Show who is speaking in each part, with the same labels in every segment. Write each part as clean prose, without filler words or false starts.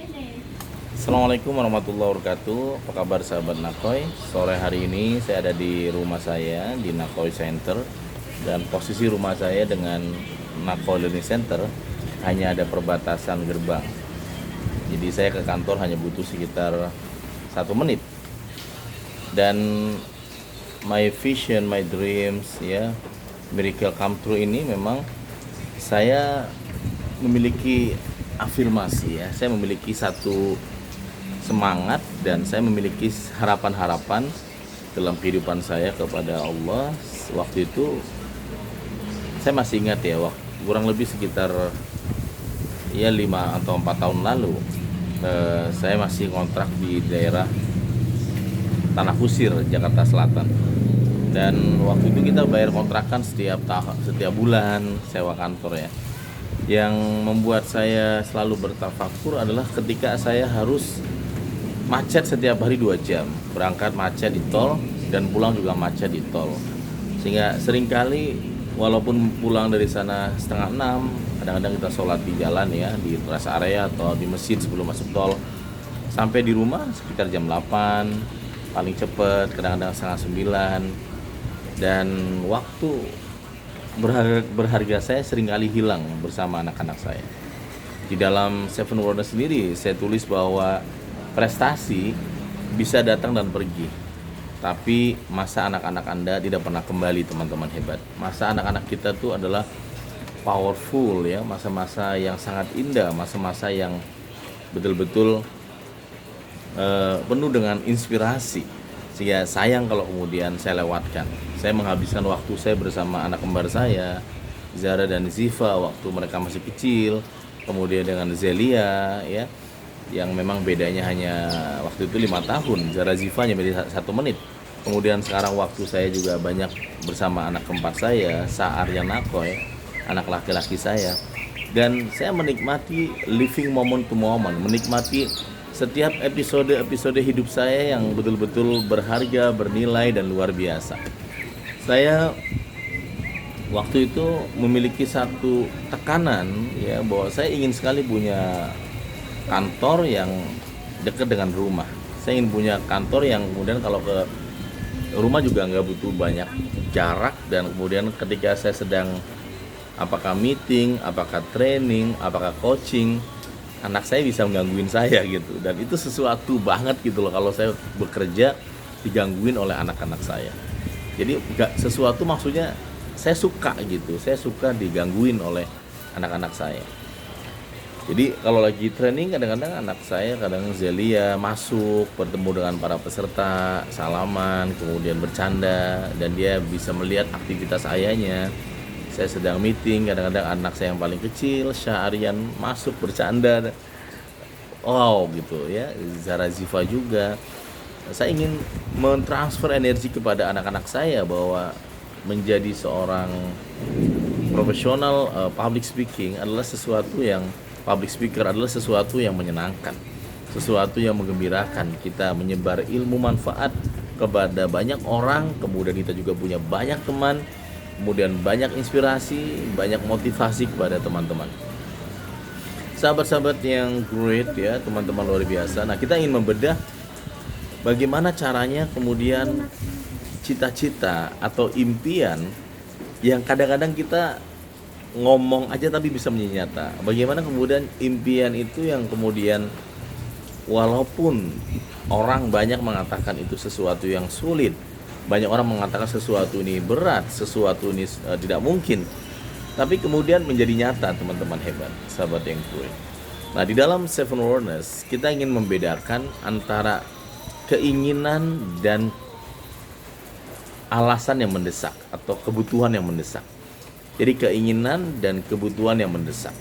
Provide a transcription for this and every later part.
Speaker 1: Assalamualaikum warahmatullahi wabarakatuh. Apa kabar sahabat Nakoy? Sore hari ini saya ada di rumah saya di Nakoy Center, dan posisi rumah saya dengan Nakoy Learning Center hanya ada perbatasan gerbang. Jadi saya ke kantor hanya butuh sekitar 1 menit. Dan my vision, my dreams, ya, miracle come true ini memang saya memiliki afirmasi, ya. Saya memiliki satu semangat dan saya memiliki harapan-harapan dalam kehidupan saya kepada Allah. Waktu itu saya masih ingat, ya, kurang lebih sekitar 5 atau 4 tahun lalu, saya masih kontrak di daerah Tanah Kusir, Jakarta Selatan. Dan waktu itu kita bayar kontrakan setiap bulan sewa kantor, ya. Yang membuat saya selalu bertafakur adalah ketika saya harus macet setiap hari 2 jam, berangkat macet di tol dan pulang juga macet di tol, sehingga seringkali walaupun pulang dari sana setengah 6, kadang-kadang kita sholat di jalan, ya, di rest area atau di masjid sebelum masuk tol, sampai di rumah sekitar jam 8 paling cepat, kadang-kadang setengah 9. Dan waktu berharga saya seringkali hilang bersama anak-anak saya. Di dalam Seven Wonders sendiri saya tulis bahwa prestasi bisa datang dan pergi, tapi masa anak-anak Anda tidak pernah kembali, teman-teman hebat. Masa anak-anak kita tuh adalah powerful, ya, masa-masa yang sangat indah, masa-masa yang betul-betul penuh dengan inspirasi, sehingga sayang kalau kemudian saya lewatkan. Saya menghabiskan waktu saya bersama anak kembar saya, Zara dan Ziva, waktu mereka masih kecil, kemudian dengan Zelia, ya, yang memang bedanya hanya waktu itu 5 tahun, Zara Ziva hanya beda 1 menit. Kemudian sekarang waktu saya juga banyak bersama anak keempat saya, Saar yang Nakoy, anak laki-laki saya. Dan saya menikmati living moment to moment, menikmati setiap episode hidup saya yang betul-betul berharga, bernilai, dan luar biasa. Saya waktu itu memiliki satu tekanan, ya, bahwa saya ingin sekali punya kantor yang dekat dengan rumah. Saya ingin punya kantor yang kemudian kalau ke rumah juga nggak butuh banyak jarak, dan kemudian ketika saya sedang apakah meeting, apakah training, apakah coaching, anak saya bisa menggangguin saya gitu. Dan itu sesuatu banget gitu loh kalau saya bekerja digangguin oleh anak-anak saya. Jadi nggak sesuatu, maksudnya saya suka gitu, saya suka digangguin oleh anak-anak saya. Jadi kalau lagi training, kadang-kadang anak saya, kadang Zelia masuk bertemu dengan para peserta, salaman, kemudian bercanda, dan dia bisa melihat aktivitas ayahnya. Saya sedang meeting, kadang-kadang anak saya yang paling kecil, Syahrian, masuk bercanda. Wow gitu, ya. Zara Ziva juga. Saya ingin mentransfer energi kepada anak-anak saya bahwa menjadi seorang profesional public speaking adalah sesuatu yang public speaker adalah sesuatu yang menyenangkan, sesuatu yang menggembirakan. Kita menyebar ilmu manfaat kepada banyak orang, kemudian kita juga punya banyak teman, kemudian banyak inspirasi, banyak motivasi kepada teman-teman. Sahabat-sahabat yang great, ya, teman-teman luar biasa. Nah, kita ingin membedah bagaimana caranya kemudian cita-cita atau impian yang kadang-kadang kita ngomong aja tapi bisa menjadi nyata. Bagaimana kemudian impian itu yang kemudian walaupun orang banyak mengatakan itu sesuatu yang sulit, banyak orang mengatakan sesuatu ini berat, sesuatu ini tidak mungkin, tapi kemudian menjadi nyata, teman-teman hebat, sahabat yang kuat. Nah, di dalam Seven Wonders kita ingin membedakan antara keinginan dan alasan yang mendesak atau kebutuhan yang mendesak. Jadi keinginan dan kebutuhan yang mendesak.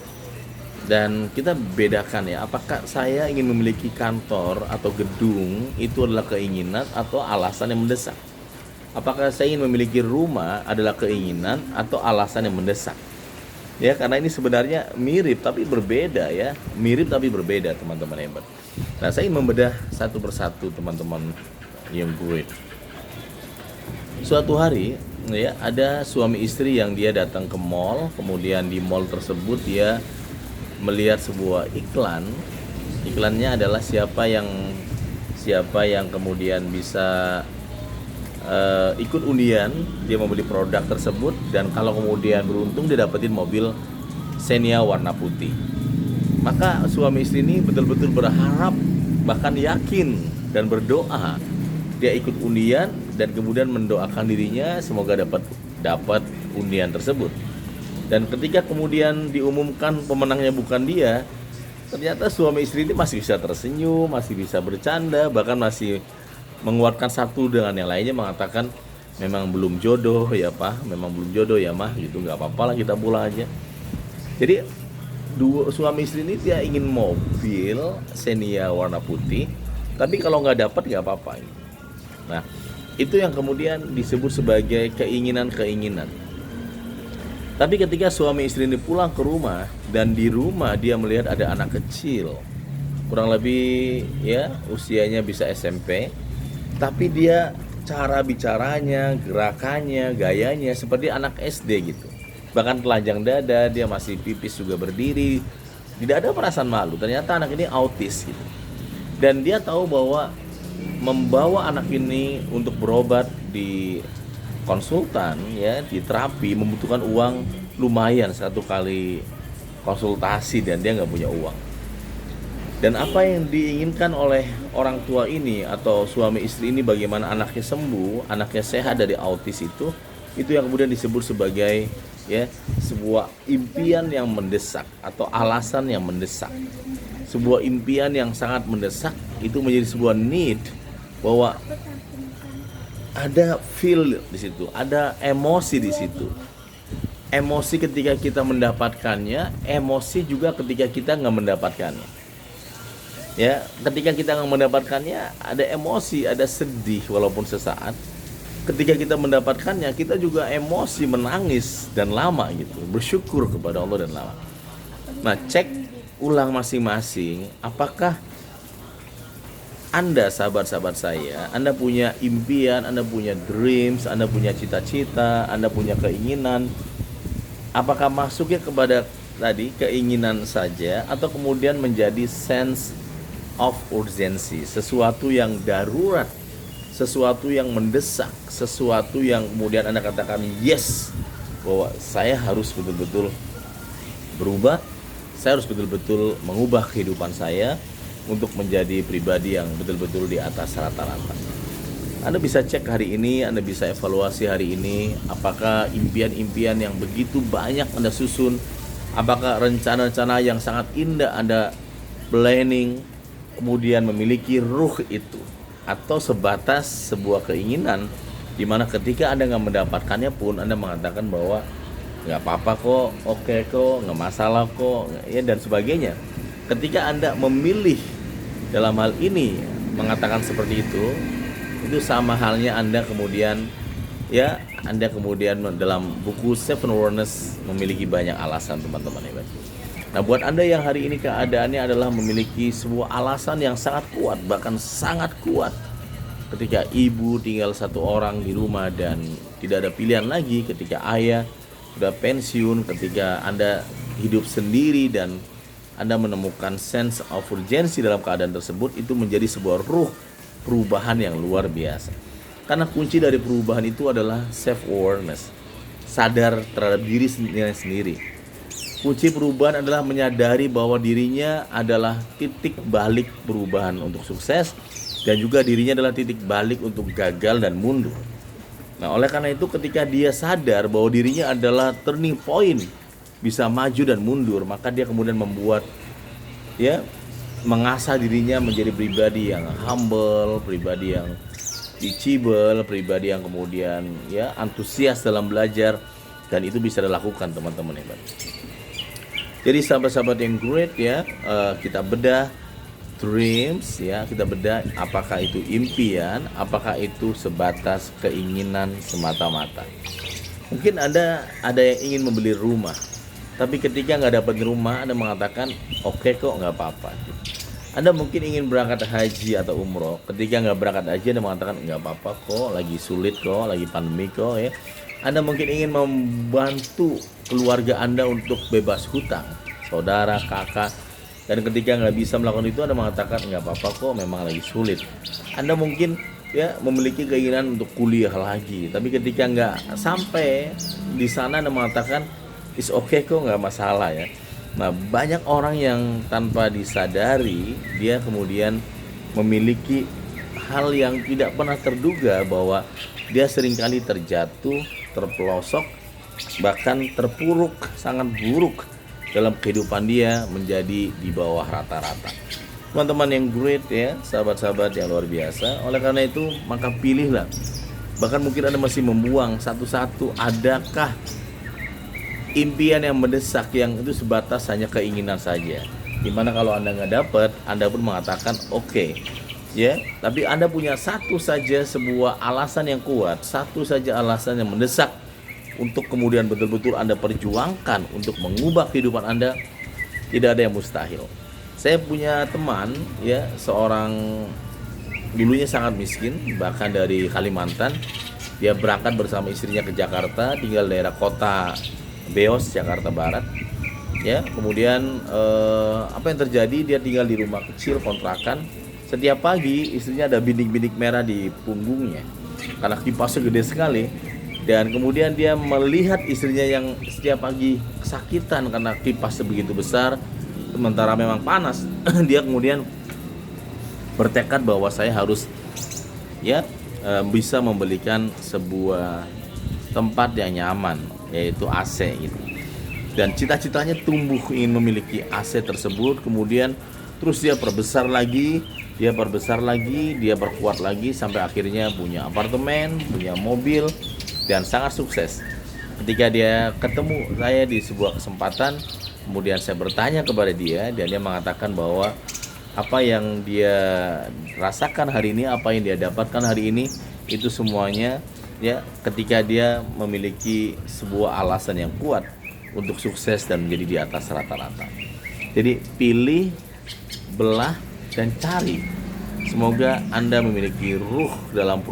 Speaker 1: Dan kita bedakan, ya, apakah saya ingin memiliki kantor atau gedung itu adalah keinginan atau alasan yang mendesak. Apakah saya ingin memiliki rumah adalah keinginan atau alasan yang mendesak. Ya, karena ini sebenarnya mirip tapi berbeda, ya. Mirip tapi berbeda, teman-teman hebat. Nah, saya ingin membedah satu persatu, teman-teman yang great. Suatu hari, ya, ada suami istri yang dia datang ke mall, kemudian di mall tersebut dia melihat sebuah iklan Iklannya adalah siapa yang kemudian bisa ikut undian, dia membeli produk tersebut, dan kalau kemudian beruntung dia dapetin mobil Xenia warna putih. Maka suami istri ini betul-betul berharap, bahkan yakin dan berdoa dia ikut undian, dan kemudian mendoakan dirinya semoga dapat undian tersebut. Dan ketika kemudian diumumkan pemenangnya bukan dia, ternyata suami istri ini masih bisa tersenyum, masih bisa bercanda, bahkan masih menguatkan satu dengan yang lainnya, mengatakan memang belum jodoh ya Pak, memang belum jodoh ya Mah, gitu, nggak apa-apa lah kita pulang aja. Jadi suami istri ini dia ingin mobil Xenia warna putih, tapi kalau nggak dapat nggak apa-apa. Nah, itu yang kemudian disebut sebagai keinginan-keinginan. Tapi ketika suami istri ini pulang ke rumah, dan di rumah dia melihat ada anak kecil, kurang lebih ya usianya bisa SMP, tapi dia cara bicaranya, gerakannya, gayanya seperti anak SD gitu. Bahkan telanjang dada, dia masih pipis juga berdiri, tidak ada perasaan malu. Ternyata anak ini autis gitu. Dan dia tahu bahwa membawa anak ini untuk berobat di konsultan ya, di terapi membutuhkan uang lumayan satu kali konsultasi, dan dia nggak punya uang. Dan apa yang diinginkan oleh orang tua ini atau suami istri ini, bagaimana anaknya sembuh, anaknya sehat dari autis itu yang kemudian disebut sebagai ya sebuah impian yang mendesak atau alasan yang mendesak. Sebuah impian yang sangat mendesak itu menjadi sebuah need, bahwa ada feel di situ, ada emosi di situ. Emosi ketika kita mendapatkannya, emosi juga ketika kita nggak mendapatkannya. Ya, ketika kita nggak mendapatkannya ada emosi, ada sedih walaupun sesaat. Ketika kita mendapatkannya, kita juga emosi, menangis dan lama gitu, bersyukur kepada Allah dan lama. Nah, cek ulang masing-masing, apakah Anda, sahabat-sahabat saya, Anda punya impian, Anda punya dreams, Anda punya cita-cita, Anda punya keinginan. Apakah masuknya kepada tadi keinginan saja, atau kemudian menjadi sense of urgency, sesuatu yang darurat, sesuatu yang mendesak, sesuatu yang kemudian Anda katakan yes, bahwa saya harus betul-betul berubah, saya harus betul-betul mengubah kehidupan saya untuk menjadi pribadi yang betul-betul di atas rata-rata. Anda bisa cek hari ini, Anda bisa evaluasi hari ini, apakah impian-impian yang begitu banyak Anda susun, apakah rencana-rencana yang sangat indah Anda planning, kemudian memiliki ruh itu, atau sebatas sebuah keinginan di mana ketika Anda nggak mendapatkannya pun Anda mengatakan bahwa nggak apa-apa kok, oke kok, nggak masalah kok, ya dan sebagainya. Ketika Anda memilih dalam hal ini mengatakan seperti itu sama halnya Anda kemudian dalam buku Seven Awareness memiliki banyak alasan, teman-teman hebat. Nah, buat Anda yang hari ini keadaannya adalah memiliki sebuah alasan yang sangat kuat, bahkan sangat kuat. Ketika ibu tinggal satu orang di rumah dan tidak ada pilihan lagi, ketika ayah sudah pensiun, ketika Anda hidup sendiri dan Anda menemukan sense of urgency dalam keadaan tersebut, itu menjadi sebuah ruh perubahan yang luar biasa. Karena kunci dari perubahan itu adalah self-awareness, sadar terhadap diri sendiri. Kunci perubahan adalah menyadari bahwa dirinya adalah titik balik perubahan untuk sukses, dan juga dirinya adalah titik balik untuk gagal dan mundur. Nah, oleh karena itu ketika dia sadar bahwa dirinya adalah turning point, bisa maju dan mundur, maka dia kemudian mengasah dirinya menjadi pribadi yang humble, pribadi yang teachable, pribadi yang kemudian antusias dalam belajar, dan itu bisa dilakukan, teman-teman hebat. Jadi sahabat-sahabat yang great kita bedah dreams kita bedah apakah itu impian, apakah itu sebatas keinginan semata-mata. Mungkin ada yang ingin membeli rumah, tapi ketika nggak dapat rumah Anda mengatakan oke kok, nggak apa-apa. Anda mungkin ingin berangkat haji atau umroh, ketika nggak berangkat haji Anda mengatakan nggak apa-apa kok, lagi sulit kok, lagi pandemi kok Anda mungkin ingin membantu keluarga Anda untuk bebas hutang, saudara, kakak, Dan ketika nggak bisa melakukan itu, Anda mengatakan nggak apa-apa kok, memang lagi sulit. Anda mungkin ya memiliki keinginan untuk kuliah lagi, tapi ketika nggak sampai di sana Anda mengatakan is okay kok, nggak masalah ya. Nah, banyak orang yang tanpa disadari dia kemudian memiliki hal yang tidak pernah terduga, bahwa dia seringkali terjatuh, terpelosok, bahkan terpuruk, sangat buruk dalam kehidupan dia, menjadi di bawah rata-rata. Teman-teman yang great ya, sahabat-sahabat yang luar biasa. Oleh karena itu, maka pilihlah. Bahkan mungkin Anda masih membuang satu-satu. Adakah impian yang mendesak yang itu sebatas hanya keinginan saja? Dimana kalau Anda nggak dapat, Anda pun mengatakan oke, ya. Tapi Anda punya satu saja sebuah alasan yang kuat, satu saja alasan yang mendesak untuk kemudian betul-betul Anda perjuangkan untuk mengubah kehidupan Anda. Tidak ada yang mustahil. Saya punya teman ya, seorang dulunya sangat miskin, bahkan dari Kalimantan. Dia berangkat bersama istrinya ke Jakarta, tinggal daerah kota Beos, Jakarta Barat. Ya, kemudian apa yang terjadi? Dia tinggal di rumah kecil kontrakan. Setiap pagi istrinya ada bintik-bintik merah di punggungnya karena kipasnya gede sekali. Dan kemudian dia melihat istrinya yang setiap pagi kesakitan karena kipasnya begitu besar, sementara memang panas. Dia kemudian bertekad bahwa saya harus ya bisa membelikan sebuah tempat yang nyaman, yaitu AC gitu. Dan cita-citanya tumbuh ingin memiliki AC tersebut. Kemudian terus dia perbesar lagi, dia perkuat lagi, sampai akhirnya punya apartemen, punya mobil, dan sangat sukses. Ketika dia ketemu saya di sebuah kesempatan, kemudian saya bertanya kepada dia, dan dia mengatakan bahwa apa yang dia rasakan hari ini, apa yang dia dapatkan hari ini, itu semuanya ya ketika dia memiliki sebuah alasan yang kuat untuk sukses dan menjadi di atas rata-rata. Jadi pilih, belah, dan cari. Semoga Anda memiliki ruh dalam